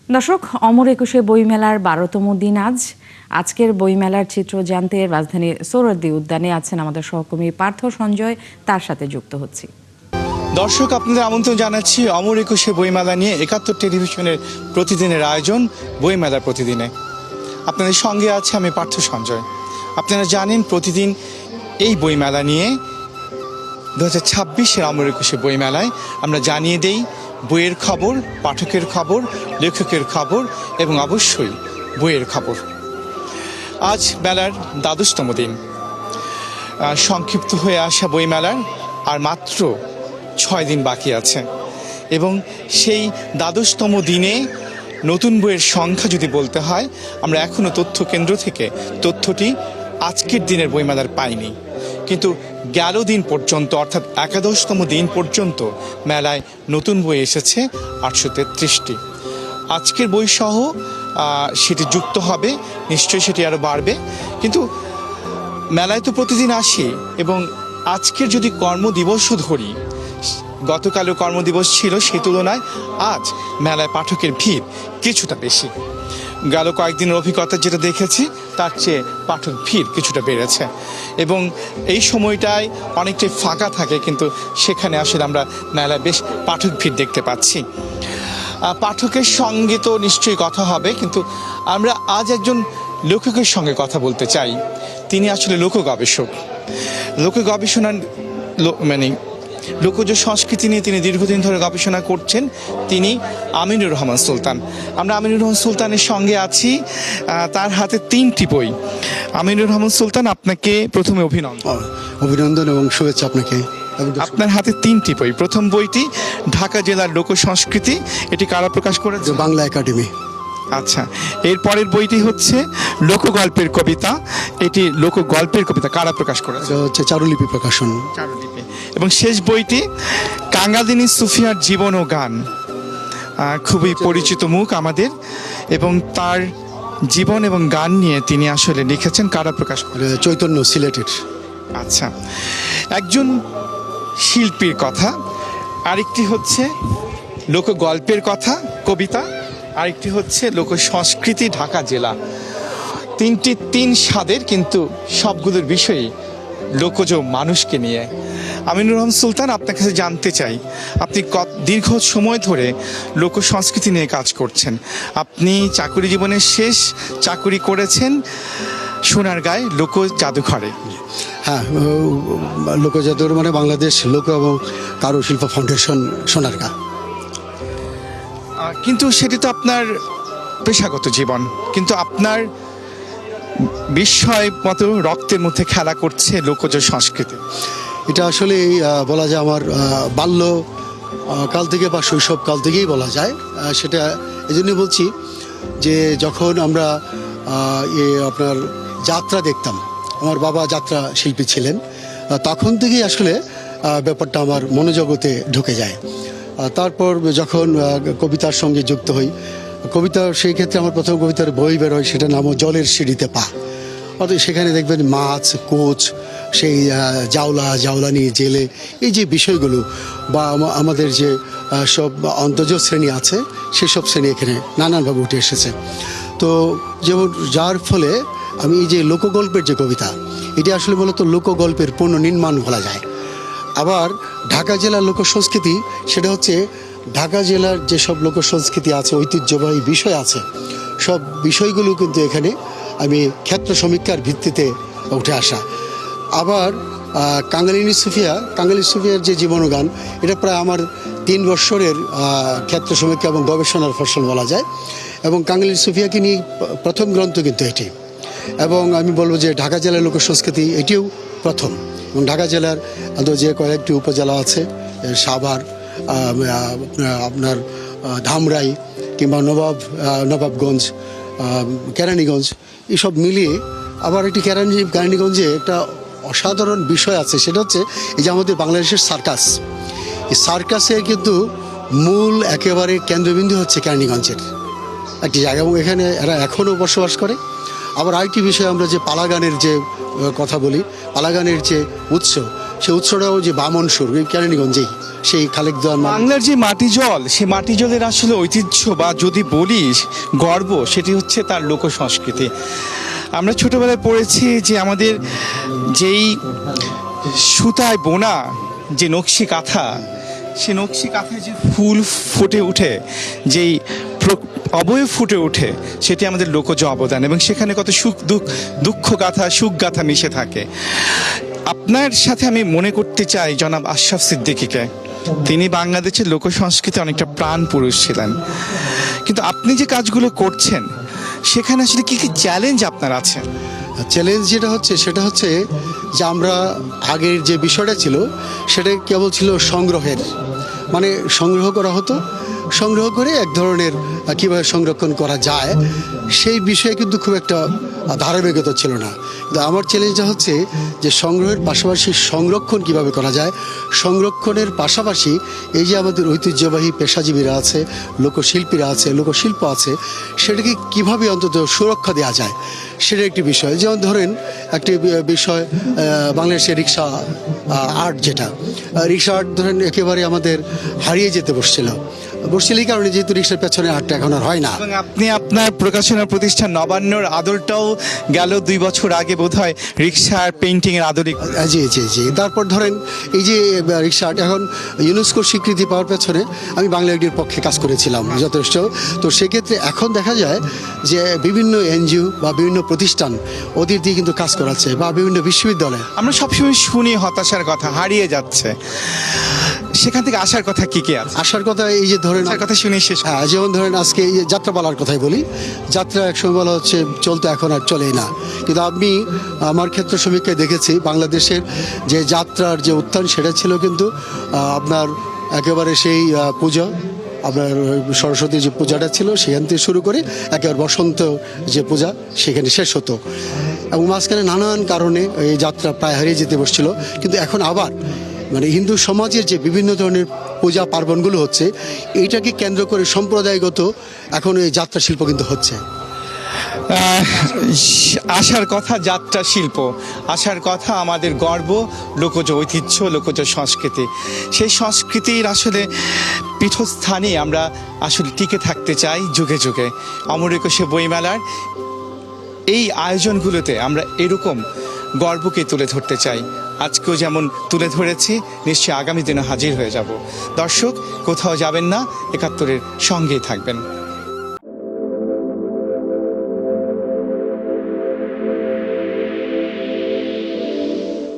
দর্শক, অমর একুশে বইমেলার 12তম দিন আজ। আজকের বইমেলার চিত্র জানতে রাজধানীর সোহরাওয়ার্দী উদ্যানে আছেন আমাদের সহকর্মী পার্থ সঞ্জয়, তার সাথে যুক্ত হচ্ছি। দর্শক, আপনাদের আমন্ত্রণ জানাচ্ছি অমর একুশে বইমেলা নিয়ে ৭১ টেলিভিশনের প্রতিদিনের আয়োজন বইমেলার প্রতিদিনে। আপনাদের সঙ্গে আছে আমি পার্থ সঞ্জয়। আপনারা জানেন প্রতিদিন এই বইমেলা নিয়ে 2026-এর অমর একুশে বইমেলায় আমরা জানিয়ে দেই বইয়ের খবর, পাঠকের খবর, লেখকের খবর এবং অবশ্যই বইয়ের খবর। আজ মেলার ১২তম দিন, সংক্ষিপ্ত হয়ে আসা বইমেলার আর মাত্র 6 দিন বাকি আছে এবং সেই ১২তম দিনে নতুন বইয়ের সংখ্যা যদি বলতে হয়, আমরা এখনও তথ্য কেন্দ্র থেকে তথ্যটি আজকের দিনের বইমেলার পাইনি, কিন্তু গেল দিন পর্যন্ত অর্থাৎ ১১তম দিন পর্যন্ত মেলায় নতুন বই এসেছে ৮৩৩টি। আজকের বইসহ সেটি যুক্ত হবে, নিশ্চয়ই সেটি আরও বাড়বে। কিন্তু মেলায় তো প্রতিদিন আসি এবং আজকের যদি কর্মদিবসও ধরি, গতকালও কর্মদিবস ছিল, সেই তুলনায় আজ মেলায় পাঠকের ভিড় কিছুটা বেশি। গেল কয়েকদিনের অভিজ্ঞতা যেটা দেখেছি তার চেয়ে পাঠক ভিড় কিছুটা বেড়েছে এবং এই সময়টায় অনেকটাই ফাঁকা থাকে, কিন্তু সেখানে আসলে আমরা মেলায় বেশ পাঠক ভিড় দেখতে পাচ্ছি। পাঠকের সঙ্গে তো নিশ্চয়ই কথা হবে, কিন্তু আমরা আজ একজন লেখকের সঙ্গে কথা বলতে চাই। তিনি আসলে লোক গবেষক, লোক গবেষণার লোকজ সংস্কৃতি নিয়ে তিনি দীর্ঘদিন ধরে গবেষণা করছেন। তিনি আমিনুর রহমান সুলতান। আমরা আমিনুর রহমান সুলতানের সঙ্গে আছি, তার হাতে 3টি বই। আমিনুর রহমান সুলতান, আপনাকে প্রথমে অভিনন্দন এবং শুভেচ্ছা আপনাকে। আপনার হাতে 3টি বই। প্রথম বইটি ঢাকা জেলার লোক সংস্কৃতি, এটি কারা প্রকাশ করেছে? বাংলা একাডেমি। আচ্ছা, এর পরের বইটি হচ্ছে লোকগল্পের কবিতা, এটি লোকগল্পের কবিতা কারা প্রকাশ করেছে? হচ্ছে চারুলিপি প্রকাশন। চারুলিপি। এবং শেষ বইটি কাঙ্গালিনী সুফিয়ার জীবন ও গান, খুবই পরিচিত মুখ আমাদের, এবং তার জীবন এবং গান নিয়ে তিনি আসলে লিখেছেন। কারা প্রকাশ করে? চৈতন্য, সিলেটের। আচ্ছা, একজন শিল্পীর কথা, আরেকটি হচ্ছে লোকগল্পের কথা কবিতা, আরেকটি হচ্ছে লোক সংস্কৃতি ঢাকা জেলা। তিন স্বাদের, কিন্তু সবগুলোর বিষয়ই লোকজ মানুষকে নিয়ে। আমিনুর রহমান সুলতান, আপনার কাছে জানতে চাই, আপনি দীর্ঘ সময় ধরে লোক সংস্কৃতি নিয়ে কাজ করছেন। আপনি চাকুরি জীবনের শেষ চাকুরি করেছেন সোনারগাঁয় লোক জাদুঘরে। হ্যাঁ, লোক জাদুঘর মানে বাংলাদেশ লোক এবং কারুশিল্প ফাউন্ডেশন, সোনারগাঁ। কিন্তু সেটি তো আপনার পেশাগত জীবন, কিন্তু আপনার বিস্ময় মতো রক্তের মধ্যে খেলা করছে লোকজ সংস্কৃতি। এটা আসলে বলা যায় আমার বাল্য কাল থেকে বা শৈশব কাল থেকেই বলা যায়। সেটা এই জন্যই বলছি যে যখন আমরা আপনার যাত্রা দেখতাম, আমার বাবা যাত্রা শিল্পী ছিলেন, তখন থেকেই আসলে ব্যাপারটা আমার মনোজগতে ঢুকে যায়। তারপর যখন কবিতার সঙ্গে যুক্ত হই, কবিতা সেই ক্ষেত্রে আমার প্রথম কবিতার বই বেরোয়, সেটা নাম জলের সিঁড়িতে পা। অর্থাৎ সেখানে দেখবেন মাছ, কোচ, সেই জাওলানি, জেলে, এই যে বিষয়গুলো বা আমাদের যে সব অন্তর্জ শ্রেণী আছে, সেসব শ্রেণী এখানে নানানভাবে উঠে এসেছে। তো যেমন যার ফলে আমি এই যে লোকগল্পের যে কবিতা, এটি আসলে মূলত লোকগল্পের পুনর্নির্মাণ বলা যায়। আবার ঢাকা জেলার লোকসংস্কৃতি, সেটা হচ্ছে ঢাকা জেলার যেসব লোকসংস্কৃতি আছে, ঐতিহ্যবাহী বিষয় আছে, সব বিষয়গুলো কিন্তু এখানে আমি ক্ষেত্র সমীক্ষার ভিত্তিতে উঠে আসা। আবার কাঙ্গালিনী সুফিয়ার যে জীবনগান, এটা প্রায় আমার 3 বছরের ক্ষেত্র সমীক্ষা এবং গবেষণার ফসল বলা যায়। এবং কাঙ্গালিনী সুফিয়াকে নিয়ে প্রথম গ্রন্থ কিন্তু এটি। এবং আমি বলবো যে ঢাকা জেলার লোকসংস্কৃতি এটিও প্রথম। এবং ঢাকা জেলার যে কয়েকটি উপজেলা আছে, সাভার, আপনার ধামরাই, কিংবা নবাবগঞ্জ, কেরানীগঞ্জ, এসব মিলিয়ে আবার একটি কেরানীগঞ্জে একটা অসাধারণ বিষয় আছে, সেটা হচ্ছে এই যে আমাদের বাংলাদেশের সার্কাস। এই সার্কাসের কিন্তু মূল একেবারে কেন্দ্রবিন্দু হচ্ছে কেরানীগঞ্জের একটি জায়গা, এবং এখানে এরা এখনও বসবাস করে। আবার আরেকটি বিষয়, আমরা যে পালাগানের যে কথা বলি, পালাগানের যে উৎস, সেই উৎসটাও যে বামন সুর কেরানীগঞ্জেই সেই খালেক দেওয়ান বাংলার যে মাটি জল সে মাটি জলের আসলে ঐতিহ্য বা যদি বলিস গর্ব সেটি হচ্ছে তার লোক সংস্কৃতি। আমরা ছোটবেলায় পড়েছি যে আমাদের যেই সুতায় বোনা যে নকশি কাঁথা, সে নকশি কাঁথায় যে ফুল ফুটে উঠে, যেই অবয়ব ফুটে ওঠে, সেটি আমাদের লোকজ অবদান এবং সেখানে কত সুখ দুঃখ গাথা সুখ গাথা মিশে থাকে। আপনার সাথে আমি মনে করতে চাই জনাব আশরাফ সিদ্দিকীকে। তিনি বাংলাদেশের লোক সংস্কৃতি অনেকটা প্রাণ পুরুষ ছিলেন, কিন্তু আপনি যে কাজগুলো করছেন সেখানে আসলে কি কি চ্যালেঞ্জ আপনার আছে? চ্যালেঞ্জ যেটা হচ্ছে সেটা হচ্ছে যে আমরা আগের যে বিষয়টা ছিল সেটা কেবল ছিল সংগ্রহের, মানে সংগ্রহ করা হতো, সংগ্রহ করে এক ধরনের কীভাবে সংরক্ষণ করা যায় সেই বিষয়ে কিন্তু খুব একটা ধারাবাহিকতা ছিল না। কিন্তু আমার চ্যালেঞ্জটা হচ্ছে যে সংগ্রহের পাশাপাশি সংরক্ষণ কিভাবে করা যায়, সংরক্ষণের পাশাপাশি এই যে আমাদের ঐতিহ্যবাহী পেশাজীবীরা আছে, লোকশিল্পীরা আছে, লোকশিল্প আছে, সেটাকে কিভাবে অন্তত সুরক্ষা দেওয়া যায় সেটা একটি বিষয়। যেমন ধরেন একটি বিষয় বাংলাদেশের রিক্সা আর্ট, যেটা রিক্সা আর্ট ধরেন একেবারে আমাদের হারিয়ে যেতে বসছিল এই কারণে, যেহেতু রিক্সার পেছনে আর্টটা এখন আর হয় না। এবং আপনি আপনার প্রকাশনা প্রতিষ্ঠান নবান্নর আদলটাও গেল 2 বছর আগে বোধহয় রিক্সার পেইন্টিংয়ের আদলে। জি জি জি। তারপর ধরেন এই যে রিক্সা আর্ট এখন ইউনেস্কোর স্বীকৃতি পাওয়ার পেছনে আমি বাংলা এডির পক্ষে কাজ করেছিলাম যথেষ্ট। তো সেক্ষেত্রে এখন দেখা যায় যে বিভিন্ন এনজিও বা বিভিন্ন প্রতিষ্ঠান ওদের দিয়ে কিন্তু কাজ করাচ্ছে, বা বিভিন্ন বিশ্ববিদ্যালয়। আমরা সবসময় শুনি হতাশার কথা, হারিয়ে যাচ্ছে, সেখান থেকে আসার কথা কি কি আছে? আসার কথা এই যে ধরেন কথা শুনে শেষ। হ্যাঁ, যেমন ধরেন আজকে এই যে যাত্রাপালার কথাই বলি, যাত্রা একসময় বলা হচ্ছে চলতো, এখন আর চলেই না। কিন্তু আমি আমার ক্ষেত্র সমীক্ষায় দেখেছি বাংলাদেশের যে যাত্রার যে উত্থান সেটা ছিল কিন্তু আপনার একেবারে সেই পূজা, আপনার সরস্বতীর যে পূজাটা ছিল সেখান থেকে শুরু করে একেবারে বসন্ত যে পূজা সেখানে শেষ হতো, এবং মাঝখানে নানান কারণে এই যাত্রা প্রায় হারিয়ে যেতে বসছিল। কিন্তু এখন আবার মানে হিন্দু সমাজের যে বিভিন্ন ধরনের পূজা পার্বণগুলো হচ্ছে, এইটাকে কেন্দ্র করে সম্প্রদায়গত এখন এই যাত্রা শিল্প কিন্তু হচ্ছে। আসার কথা যাত্রা শিল্প, আসার কথা আমাদের গর্ব, লোকজ ঐতিহ্য, লোকজ সংস্কৃতি। সেই সংস্কৃতির আসলে পীঠস্থানে আমরা আসলে টিকে থাকতে চাই যুগে যুগে। অমর একুশে বইমেলার এই আয়োজনগুলোতে আমরা এরকম গর্বকে তুলে ধরতে চাই। আজকেও যেমন তুলে ধরেছি, নিশ্চয়ই আগামী দিনে হাজির হয়ে যাব। দর্শক, কোথাও যাবেন না, ৭১-এর সঙ্গেই থাকবেন।